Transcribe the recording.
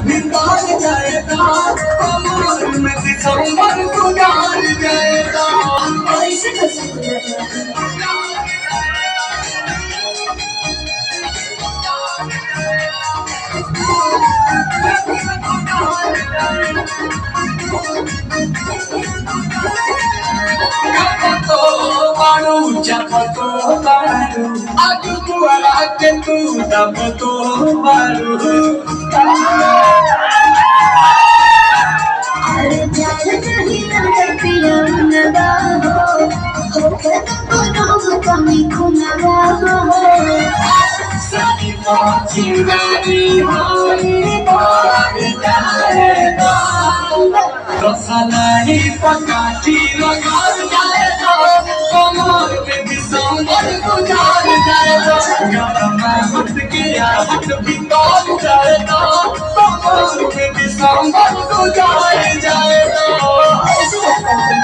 बितार जाएगा कमर में दिसंबर गुजार जाएगा ऐसे कैसे Japato baru, aku kuarakan tu dapato baru. अरे जान नहीं लगती लगा हो कहता को नाम कमी खुनागा हो Sani चिंगारी होई बाग जाएगा, रसा नहीं पकाती लगा जाएगा, कमर में दिसंबर गुजार जाएगा, गरम हट गया हट बितार जाएगा, कमर में दिसंबर गुजार जाएगा। ऐसे करता हूँ